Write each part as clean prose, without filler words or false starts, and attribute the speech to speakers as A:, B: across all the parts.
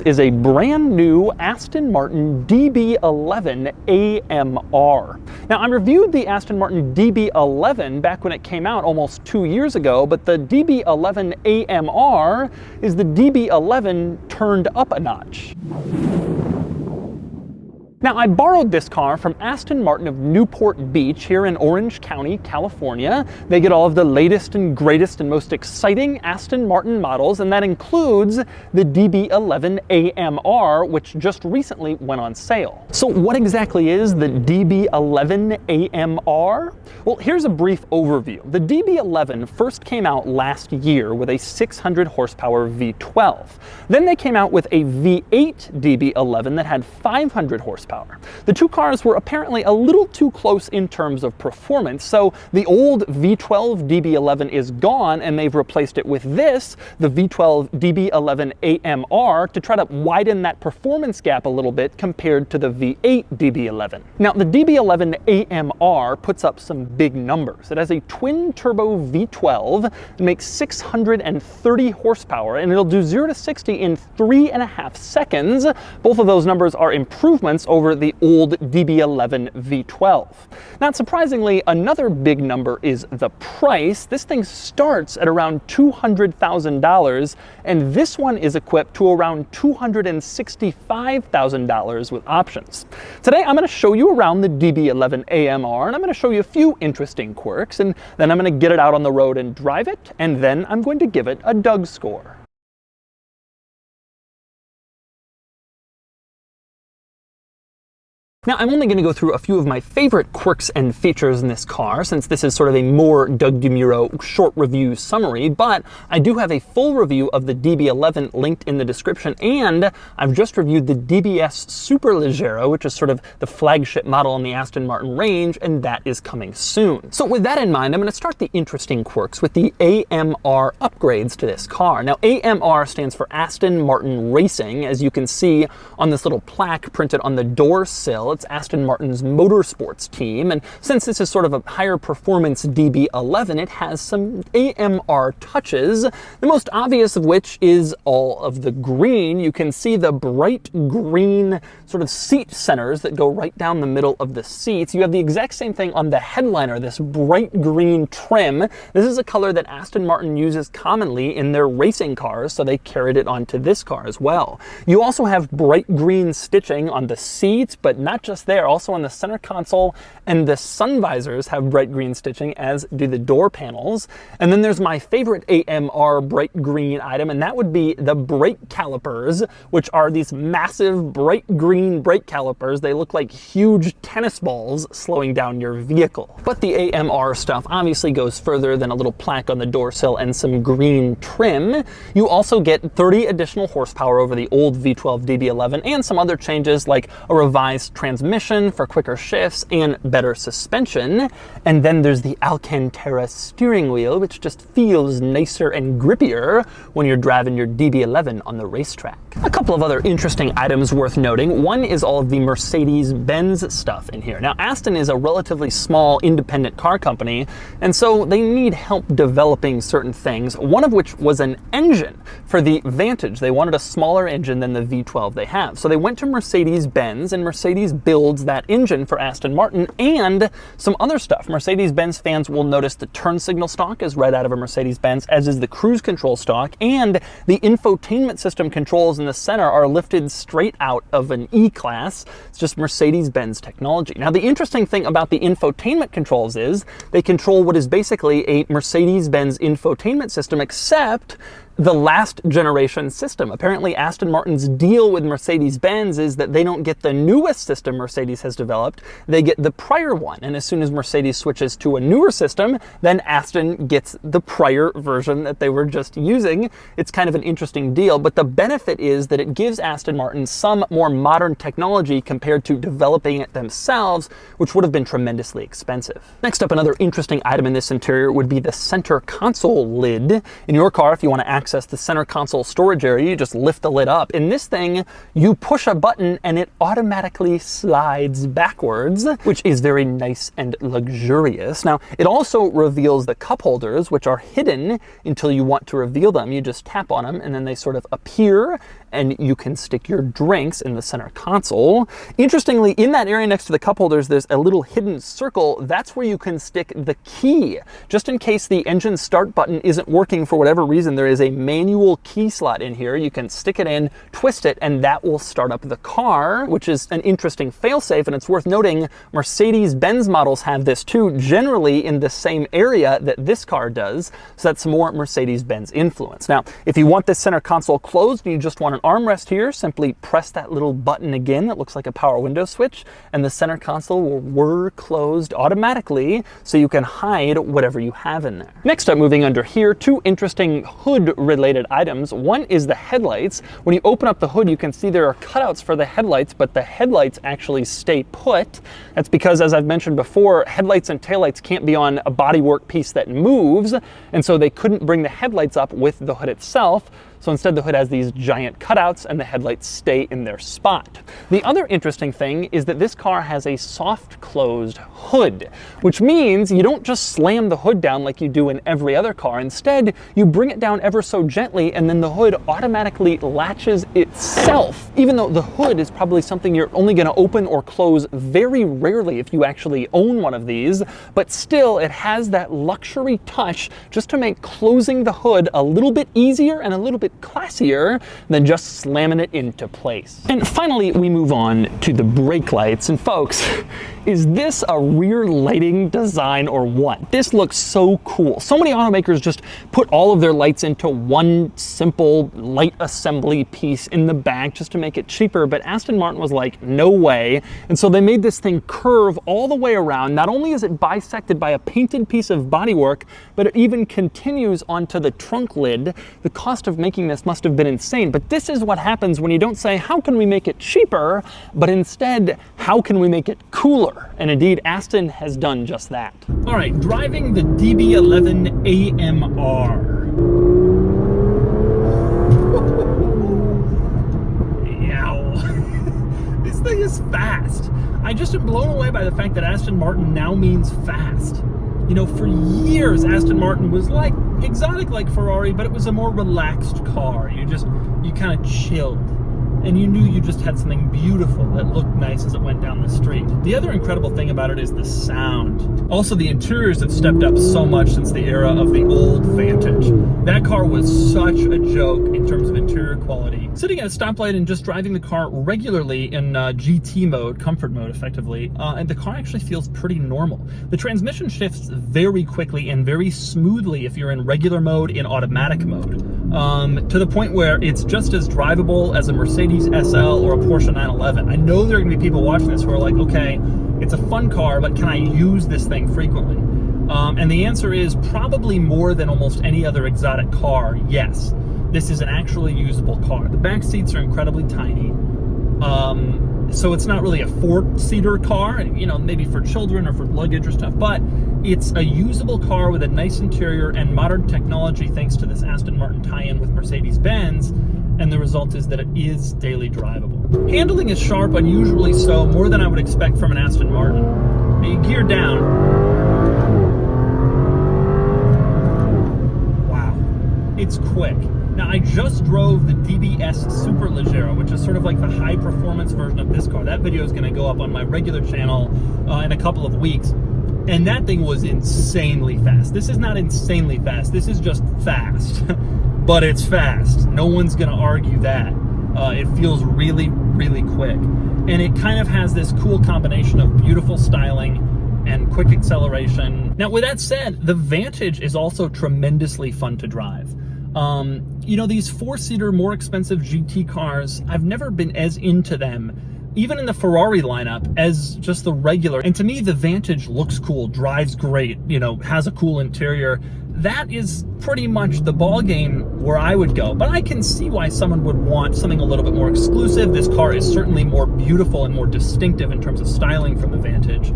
A: is a brand new Aston Martin DB11 AMR. Now, I reviewed the Aston Martin DB11 back when it came out almost 2 years ago, but the DB11 AMR is the DB11 turned up a notch. Now, I borrowed this car from Aston Martin of Newport Beach here in Orange County, California. They get all of the latest and greatest and most exciting Aston Martin models, and that includes the DB11 AMR, which just recently went on sale. So what exactly is the DB11 AMR? Well, here's a brief overview. The DB11 first came out last year with a 600 horsepower V12. Then they came out with a V8 DB11 that had 500 horsepower. The two cars were apparently a little too close in terms of performance, so the old V12 DB11 is gone and they've replaced it with this, the V12 DB11 AMR, to try to widen that performance gap a little bit compared to the V8 DB11. Now, the DB11 AMR puts up some big numbers. It has a twin-turbo V12 that makes 630 horsepower, and it'll do 0 to 60 in 3.5 seconds. Both of those numbers are improvements over the old DB11 V12. Not surprisingly, another big number is the price. This thing starts at around $200,000, and this one is equipped to around $265,000 with options. Today, I'm going to show you around the DB11 AMR, and I'm going to show you a few interesting quirks, and then I'm going to get it out on the road and drive it, and then I'm going to give it a Doug score. Now, I'm only going to go through a few of my favorite quirks and features in this car, since this is sort of a more Doug DeMuro short review summary, but I do have a full review of the DB11 linked in the description, and I've just reviewed the DBS Superleggero, which is sort of the flagship model on the Aston Martin range, and that is coming soon. So with that in mind, I'm going to start the interesting quirks with the AMR upgrades to this car. Now, AMR stands for Aston Martin Racing, as you can see on this little plaque printed on the door sill. It's Aston Martin's motorsports team, and since this is sort of a higher performance DB11, it has some AMR touches, the most obvious of which is all of the green. You can see the bright green sort of seat centers that go right down the middle of the seats. You have the exact same thing on the headliner, this bright green trim. This is a color that Aston Martin uses commonly in their racing cars, so they carried it onto this car as well. You also have bright green stitching on the seats, but not just there, also on the center console, and the sun visors have bright green stitching, as do the door panels. And then there's my favorite AMR bright green item, and that would be the brake calipers, which are these massive bright green brake calipers. They look like huge tennis balls slowing down your vehicle. But the AMR stuff obviously goes further than a little plaque on the door sill and some green trim. You also get 30 additional horsepower over the old V12 DB11 and some other changes like a revised transmission for quicker shifts and better suspension. And then there's the Alcantara steering wheel, which just feels nicer and grippier when you're driving your DB11 on the racetrack. A couple of other interesting items worth noting. One is all of the Mercedes-Benz stuff in here. Now, Aston is a relatively small independent car company, and so they need help developing certain things, one of which was an engine for the Vantage. They wanted a smaller engine than the V12 they have. So they went to Mercedes-Benz, and Mercedes builds that engine for Aston Martin and some other stuff. Mercedes-Benz fans will notice the turn signal stock is right out of a Mercedes-Benz, as is the cruise control stock, and the infotainment system controls in the center are lifted straight out of an E-Class. It's just Mercedes-Benz technology. Now, the interesting thing about the infotainment controls is they control what is basically a Mercedes-Benz infotainment system, except the last generation system. Apparently, Aston Martin's deal with Mercedes-Benz is that they don't get the newest system Mercedes has developed, they get the prior one. And as soon as Mercedes switches to a newer system, then Aston gets the prior version that they were just using. It's kind of an interesting deal, but the benefit is that it gives Aston Martin some more modern technology compared to developing it themselves, which would have been tremendously expensive. Next up, another interesting item in this interior would be the center console lid. In your car, if you want to access the center console storage area, you just lift the lid up. In this thing, you push a button and it automatically slides backwards, which is very nice and luxurious. Now, it also reveals the cup holders, which are hidden until you want to reveal them. You just tap on them and then they sort of appear. and you can stick your drinks in the center console. Interestingly, in that area next to the cup holders, there's a little hidden circle. That's where you can stick the key. Just in case the engine start button isn't working for whatever reason, there is a manual key slot in here. You can stick it in, twist it, and that will start up the car, which is an interesting failsafe. And it's worth noting Mercedes-Benz models have this too, generally in the same area that this car does. So that's more Mercedes-Benz influence. Now, if you want this center console closed and you just want an armrest here, simply press that little button again that looks like a power window switch, and the center console will whir closed automatically so you can hide whatever you have in there. Next up, moving under here, two interesting hood-related items. One is the headlights. When you open up the hood, you can see there are cutouts for the headlights, but the headlights actually stay put. That's because, as I've mentioned before, headlights and taillights can't be on a bodywork piece that moves, and so they couldn't bring the headlights up with the hood itself. So instead, the hood has these giant cutouts and the headlights stay in their spot. The other interesting thing is that this car has a soft closed hood, which means you don't just slam the hood down like you do in every other car. Instead, you bring it down ever so gently, and then the hood automatically latches itself, even though the hood is probably something you're only going to open or close very rarely if you actually own one of these. But still, it has that luxury touch just to make closing the hood a little bit easier and a little bit classier than just slamming it into place. And finally, we move on to the brake lights. And folks, is this a rear lighting design or what? This looks so cool. So many automakers just put all of their lights into one simple light assembly piece in the back just to make it cheaper, but Aston Martin was like, no way. And so they made this thing curve all the way around. Not only is it bisected by a painted piece of bodywork, but it even continues onto the trunk lid. The cost of making this must have been insane, but this is what happens when you don't say, how can we make it cheaper, but instead, how can we make it cooler? And indeed, Aston has done just that. All right, driving the DB11 AMR. Yow. This thing is fast. I just am blown away by the fact that Aston Martin now means fast. You know, for years, Aston Martin was like exotic like Ferrari, but it was a more relaxed car. You kind of chilled. And you knew you just had something beautiful that looked nice as it went down the street. The other incredible thing about it is the sound. Also, the interiors have stepped up so much since the era of the old Vantage. That car was such a joke in terms of interior quality. Sitting at a stoplight and just driving the car regularly in GT mode, comfort mode effectively, and the car actually feels pretty normal. The transmission shifts very quickly and very smoothly if you're in regular mode, in automatic mode, to the point where it's just as drivable as a Mercedes SL or a Porsche 911. I know there are going to be people watching this who are like, okay, it's a fun car, but can I use this thing frequently? And the answer is probably more than almost any other exotic car, yes. This is an actually usable car. The back seats are incredibly tiny. So it's not really a four-seater car, you know, maybe for children or for luggage or stuff, but it's a usable car with a nice interior and modern technology thanks to this Aston Martin tie-in with Mercedes-Benz, and the result is that it is daily drivable. Handling is sharp, unusually so, more than I would expect from an Aston Martin. Now you gear down. Wow, it's quick. Now, I just drove the DBS Superleggera, which is sort of like the high-performance version of this car. That video is going to go up on my regular channel in a couple of weeks, and that thing was insanely fast. This is not insanely fast. This is just fast, but it's fast. No one's going to argue that. It feels really, really quick, and it kind of has this cool combination of beautiful styling and quick acceleration. Now, with that said, the Vantage is also tremendously fun to drive. You know, these four-seater, more expensive GT cars, I've never been as into them, even in the Ferrari lineup, as just the regular. And to me, the Vantage looks cool, drives great, you know, has a cool interior. That is pretty much the ball game where I would go. But I can see why someone would want something a little bit more exclusive. This car is certainly more beautiful and more distinctive in terms of styling from the Vantage.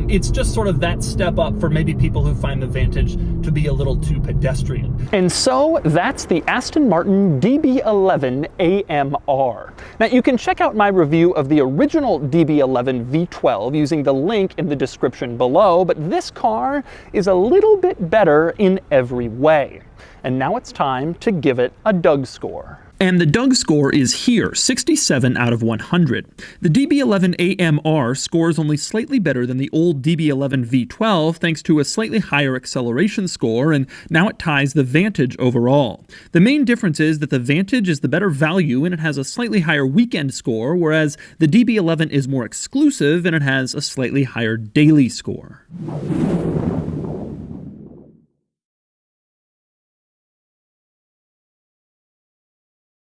A: It's just sort of that step up for maybe people who find the Vantage to be a little too pedestrian. And so that's the Aston Martin DB11 AMR. Now you can check out my review of the original DB11 V12 using the link in the description below, but this car is a little bit better in every way. And now it's time to give it a Doug score. And the Doug score is here, 67 out of 100. The DB11 AMR scores only slightly better than the old DB11 V12 thanks to a slightly higher acceleration score, and now it ties the Vantage overall. The main difference is that the Vantage is the better value and it has a slightly higher weekend score, whereas the DB11 is more exclusive and it has a slightly higher daily score.